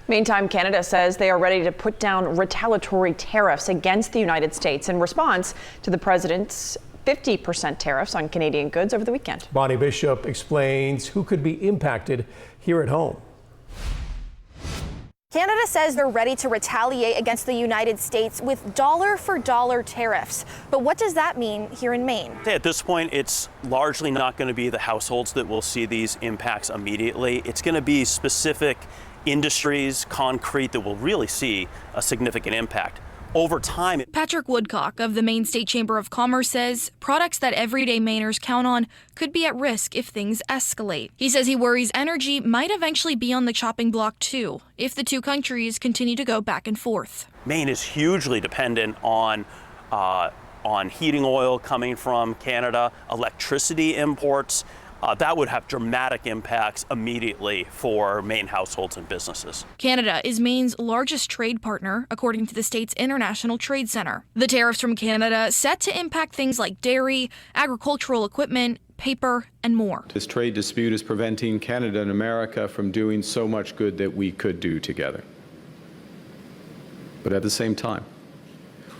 Meantime, Canada says they are ready to put down retaliatory tariffs against the United States in response to the president's 50% tariffs on Canadian goods over the weekend. Bonnie Bishop explains who could be impacted here at home. Canada says they're ready to retaliate against the United States with dollar-for-dollar tariffs. But what does that mean here in Maine? At this point, it's largely not going to be the households that will see these impacts immediately. It's going to be specific industries, concrete, that will really see a significant impact. Over time. Patrick Woodcock of the Maine State Chamber of Commerce says products that everyday Mainers count on could be at risk if things escalate. He says he worries energy might eventually be on the chopping block too, if the two countries continue to go back and forth. Maine is hugely dependent on heating oil coming from Canada, electricity imports. That would have dramatic impacts immediately for Maine households and businesses. Canada is Maine's largest trade partner, according to the state's International Trade Center. The tariffs from Canada set to impact things like dairy, agricultural equipment, paper, and more. This trade dispute is preventing Canada and America from doing so much good that we could do together. But at the same time,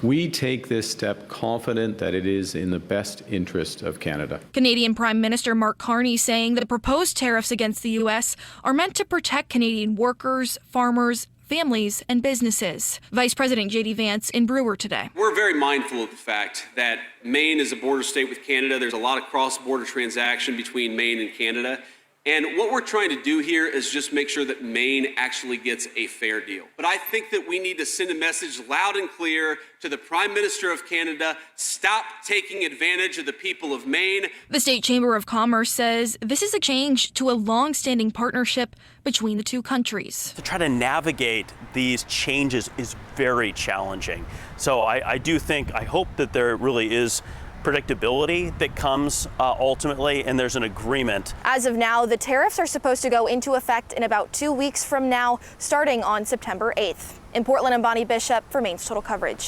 we take this step confident that it is in the best interest of Canada. Canadian Prime Minister Mark Carney saying the proposed tariffs against the U.S. are meant to protect Canadian workers, farmers, families, and businesses. Vice President J.D. Vance in Brewer today. We're very mindful of the fact that Maine is a border state with Canada. There's a lot of cross-border transaction between Maine and Canada. And what we're trying to do here is just make sure that Maine actually gets a fair deal. But I think that we need to send a message loud and clear to the Prime Minister of Canada: stop taking advantage of the people of Maine. The State Chamber of Commerce says this is a change to a long-standing partnership between the two countries. To try to navigate these changes is very challenging. So I hope that there really is predictability that comes ultimately, and there's an agreement. As of now, the tariffs are supposed to go into effect in about 2 weeks from now, starting on September 8th. In Portland, I'm Bonnie Bishop for Maine's Total Coverage.